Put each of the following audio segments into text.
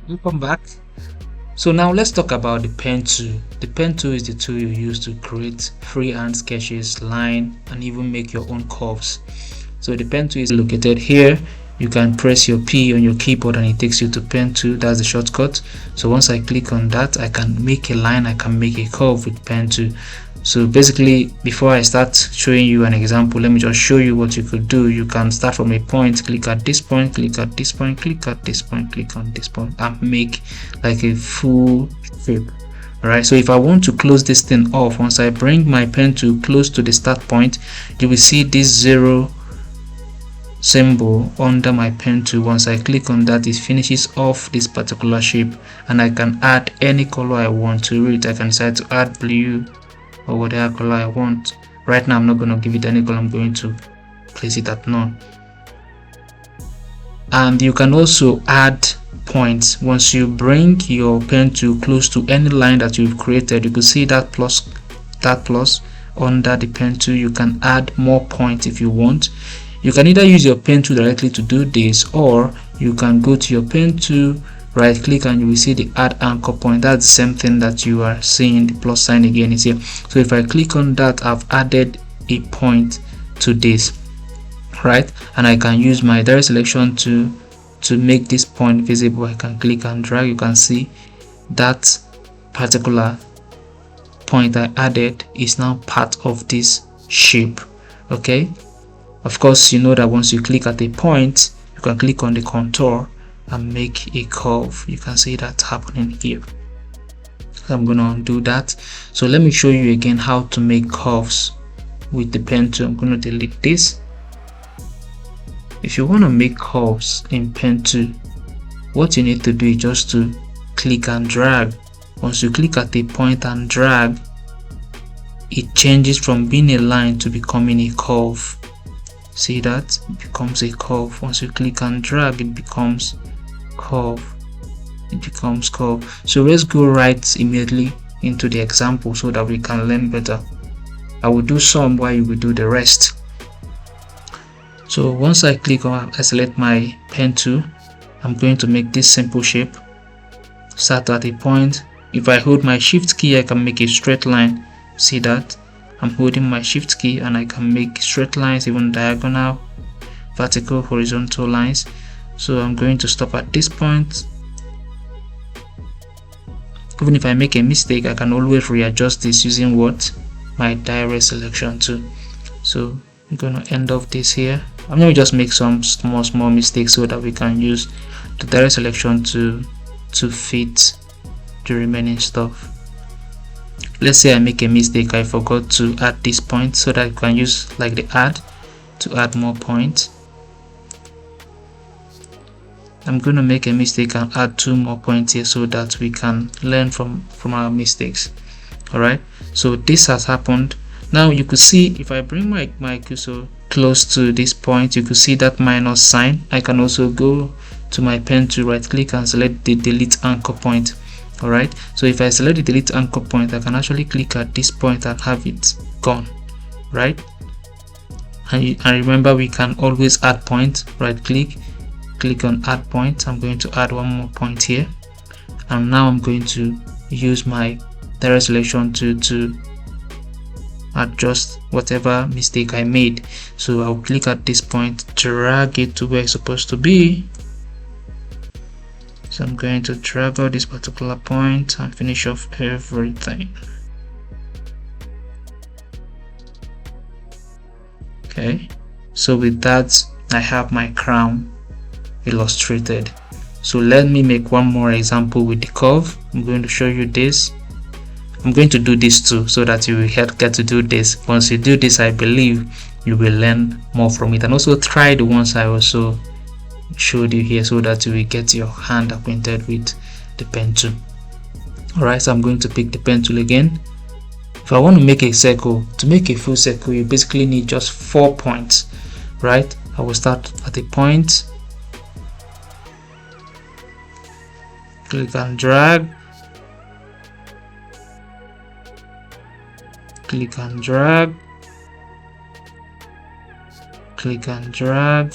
Welcome back. So now let's talk about the pen tool. The pen tool is the tool you use to create freehand sketches, line, and even make your own curves. So the pen tool is located here. You can press your P on your keyboard and it takes you to pen tool. That's the shortcut. So once I click on that, I can make a line, I can make a curve with pen tool. So basically, before I start showing you an example, let me just show you what you could do. You can start from a point, click at this point, click at this point, click at this point, click on this point, and make like a full shape. Alright, so if I want to close this thing off, once I bring my pen tool close to the start point, you will see this 0 symbol under my pen tool. Once I click on that, it finishes off this particular shape, and I can add any color I want to it. I can decide to add blue or whatever color I want. Right now I'm not going to give it any color, I'm going to place it at none. And you can also add points. Once you bring your pen tool close to any line that you've created, you can see that plus under the pen tool. You can add more points if you want. You can either use your pen tool directly to do this, or you can go to your pen tool, right click, and you will see the add anchor point. That's the same thing that you are seeing. The plus sign again is here. So if I click on that, I've added a point to this, right? And I can use my direct selection to make this point visible. I can click and drag. You can see that particular point I added is now part of this shape. Okay, of course, you know that once you click at a point, you can click on the contour and make a curve. You can see that happening here. So I'm gonna undo that. So let me show you again how to make curves with the pen tool. I'm gonna delete this. If you want to make curves in pen tool, what you need to do is just to click and drag. Once you click at a point and drag, it changes from being a line to becoming a curve. See that? It becomes a curve. Once you click and drag, it becomes curve. It becomes curve. So let's go right immediately into the example so that we can learn better. I will do some while you will do the rest. So once I click on, I select my pen tool, I'm going to make this simple shape. Start at a point. If I hold my shift key, I can make a straight line. See that? I'm holding my shift key and I can make straight lines, even diagonal, vertical, horizontal lines. So I'm going to stop at this point. Even if I make a mistake, I can always readjust this using what? My direct selection tool. So I'm going to end off this here. I'm going to just make some small mistakes so that we can use the direct selection to fit the remaining stuff. Let's say I make a mistake, I forgot to add this point, so that you can use like the add to add more points. I'm going to make a mistake and add 2 more points here so that we can learn from our mistakes. Alright, so this has happened. Now you could see if I bring my cursor close to this point, you could see that minus sign. I can also go to my pen to right click and select the delete anchor point. Alright, so if I select the delete anchor point, I can actually click at this point and have it gone, right? And remember, we can always add point. Right click on add point. I'm going to add 1 more point here, and now I'm going to use my direct selection to adjust whatever mistake I made. So I'll click at this point, drag it to where it's supposed to be. So I'm going to drag out this particular point and finish off everything. Okay, so with that, I have my crown illustrated. So let me make one more example with the curve. I'm going to show you this. I'm going to do this too so that you will get to do this. Once you do this, I believe you will learn more from it, and also try the ones I also showed you here so that you will get your hand acquainted with the pen tool. Alright, so I'm going to pick the pen tool again. If I want to make a circle, to make a full circle, you basically need just 4 points, right? I will start at a point, click and drag, click and drag, click and drag.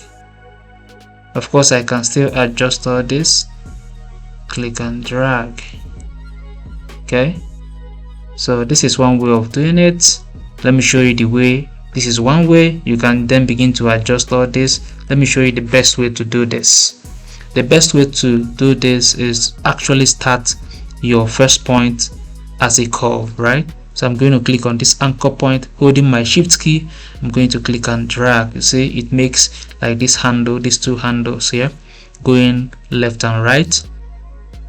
Of course, I can still adjust all this. click and drag. Okay, so this is one way of doing it. Let me show you the way. This is one way. You can then begin to adjust all this. Let me show you the best way to do this. The best way to do this is actually start your first point as a curve, right? So I'm going to click on this anchor point, holding my shift key. I'm going to click and drag. You see it makes like this handle, these two handles here, going left and right.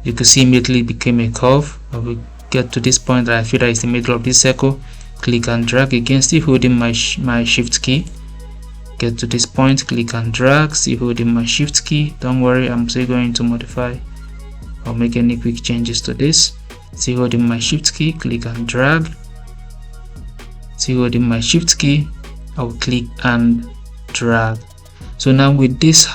You can see immediately it became a curve. I will get to this point that I feel that is the middle of this circle. Click and drag again, still holding my shift key. Get to this point, click and drag, still holding my shift key. Don't worry, I'm still going to modify or make any quick changes to this. Still holding my shift key, click and drag. Still holding my shift key, I will click and drag. So now with this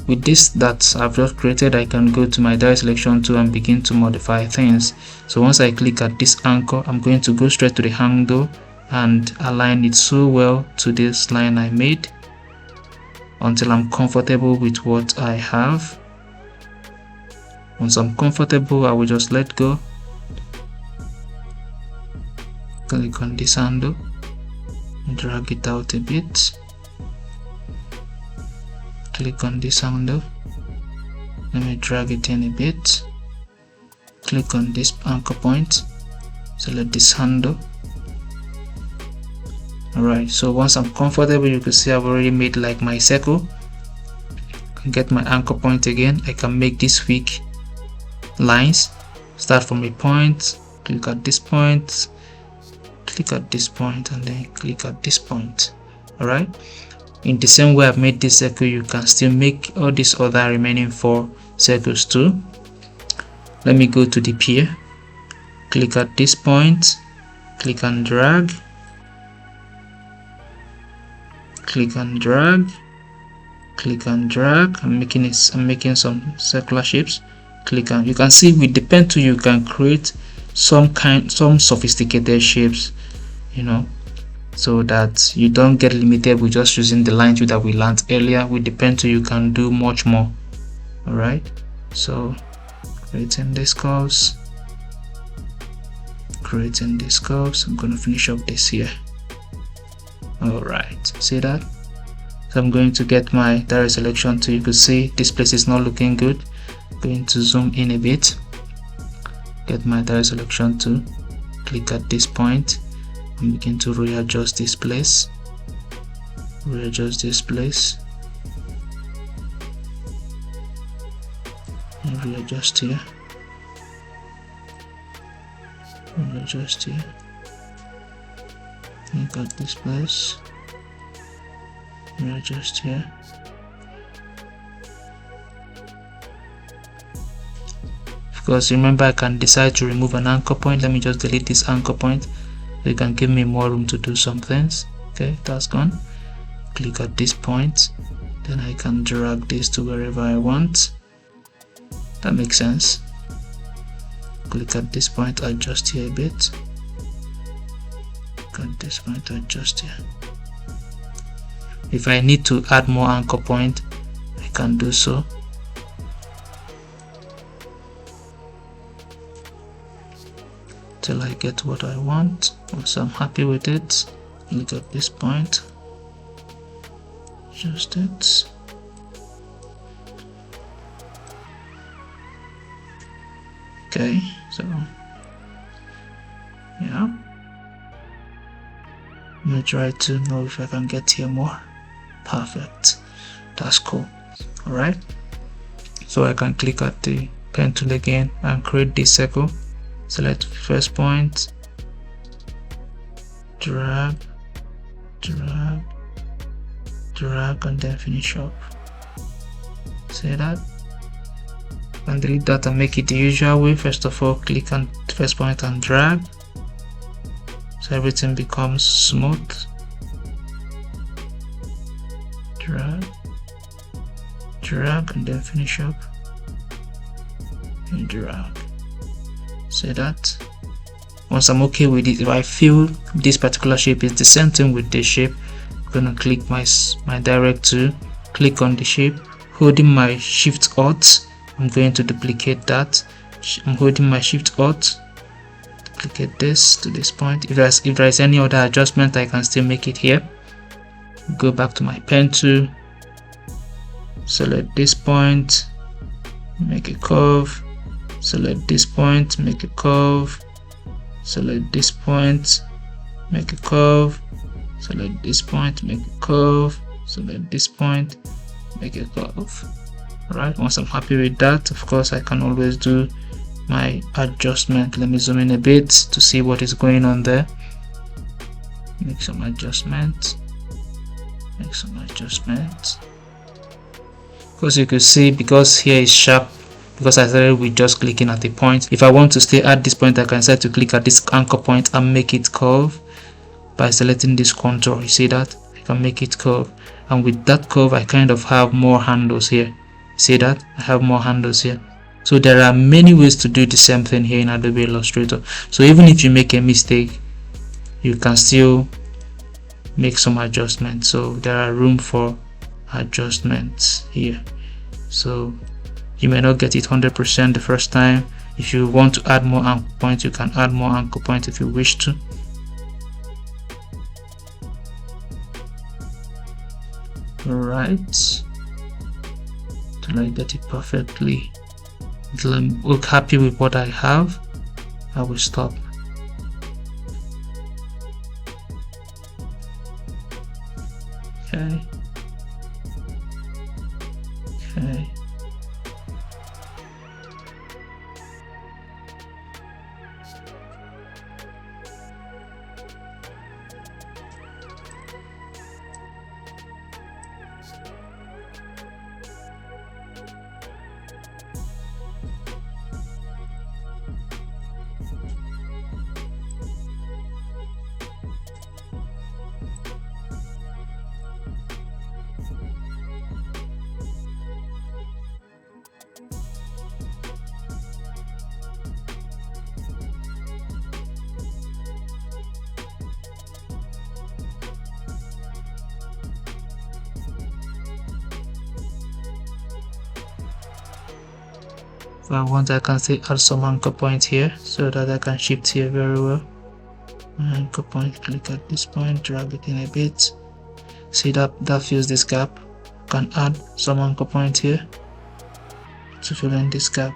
that I've just created, I can go to my direct selection tool and begin to modify things. So once I click at this anchor, I'm going to go straight to the handle and align it so well to this line I made until I'm comfortable with what I have. Once I'm comfortable, I will just let go. Click on this handle and drag it out a bit. Click on this handle. Let me drag it in a bit. Click on this anchor point. Select this handle. Alright, so once I'm comfortable, you can see I've already made like my circle. I can get my anchor point again. I can make these weak lines. Start from a point, click at this point, click at this point, and then click at this point. Alright, in the same way I've made this circle, you can still make all these other remaining 4 circles too. Let me go to the pier, click at this point, click and drag, click and drag, click and drag. I'm making some circular shapes. Click and you can see with the pen tool you can create some sophisticated shapes, you know, so that you don't get limited with just using the line tool that we learned earlier. With the pen tool you can do much more. Alright, so creating these curves, I'm going to finish up this here. Alright, see that? So I'm going to get my direct selection tool. You can see this place is not looking good. I'm going to zoom in a bit, get my direct selection tool, click at this point and begin to readjust this place, and readjust here, look at this place, readjust here. Because remember, I can decide to remove an anchor point. Let me just delete this anchor point so it can give me more room to do some things. Okay, that's gone. Click at this point, then I can drag this to wherever I want. That makes sense. Click at this point, adjust here a bit. Click at this point, adjust here. If I need to add more anchor point, I can do so. Till I get what I want. Once I'm happy with it, look at this point, adjust it. Okay, so yeah, let me try to know if I can get here more. Perfect, that's cool. All right, so I can click at the pen tool again and create this circle. Select first point, drag, and then finish up. See that? And delete that and make it the usual way. First of all, click on first point and drag, so everything becomes smooth. Drag, and then finish up. And drag. See that? Once I'm okay with it, if I feel this particular shape is the same thing with this shape, I'm gonna click my direct tool, click on the shape, holding my Shift Alt, I'm going to duplicate that. I'm holding my Shift Alt, duplicate this to this point. If there's any other adjustment, I can still make it here. Go back to my pen tool, select this point, make a curve, select this point, make a curve, select this point, make a curve, select this point, make a curve, select this point, make a curve. Alright, once I'm happy with that, of course I can always do my adjustment. Let me zoom in a bit to see what is going on there. Make some adjustments. Make some adjustments. Because you can see, because here is sharp, because I started with just clicking at a point. If I want to stay at this point, I can start to click at this anchor point and make it curve by selecting this contour. You see that? I can make it curve, and with that curve I kind of have more handles here. See that? I have more handles here. So there are many ways to do the same thing here in Adobe Illustrator. So even if you make a mistake, you can still make some adjustments. So there are room for adjustments here. So you may not get it 100% the first time. If you want to add more anchor points, you can add more anchor points if you wish to. Alright, till I get it perfectly, until I'm happy with what I have, I will stop. Okay. Okay. If I want, I can say add some anchor point here so that I can shift here very well. Anchor point, click at this point, drag it in a bit. See that fills this gap. I can add some anchor point here to fill in this gap.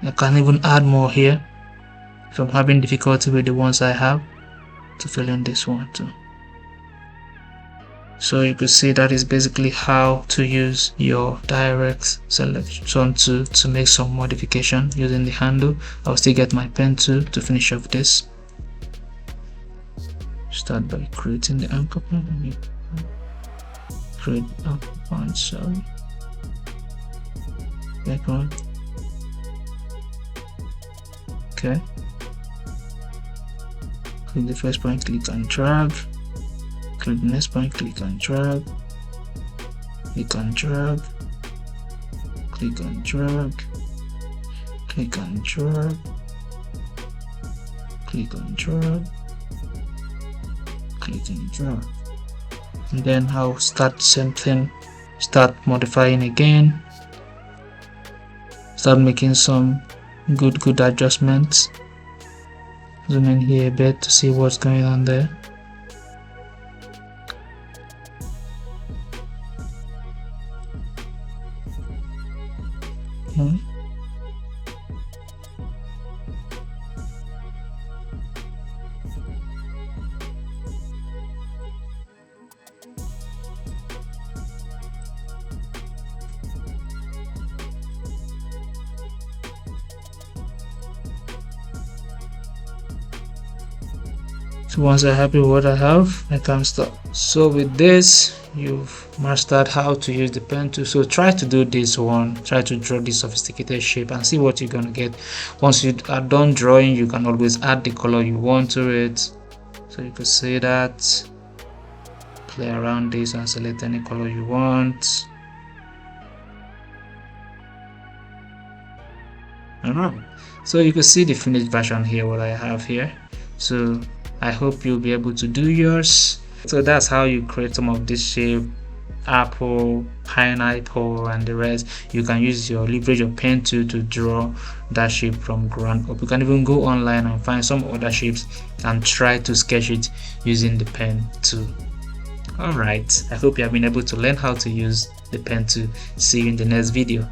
I can even add more here if I'm having difficulty with the ones I have, to fill in this one too. So you could see that is basically how to use your direct selection tool to make some modification using the handle. I'll still get my pen tool to finish off this. Start by creating the anchor point. Create anchor point, sorry. Back one. Okay. Click the first point, click and drag. Click the next point, click and drag, click and drag, click and drag, click and drag, click and drag, click and drag. And then I'll start same thing, start modifying again, start making some good adjustments. Zoom in here a bit to see what's going on there. So once I'm happy with what I have, I can stop. So with this, you've mastered how to use the pen tool. So try to do this one, try to draw this sophisticated shape and see what you're gonna get. Once you are done drawing, you can always add the color you want to it. So you could say that, play around this and select any color you want. Alright, so you can see the finished version here, what I have here. So I hope you'll be able to do yours. So that's how you create some of this shape apple, pineapple, and the rest. You can use your leverage your pen tool to draw that shape from ground up. You can even go online and find some other shapes and try to sketch it using the pen tool. Alright, I hope you have been able to learn how to use the pen tool. See you in the next video.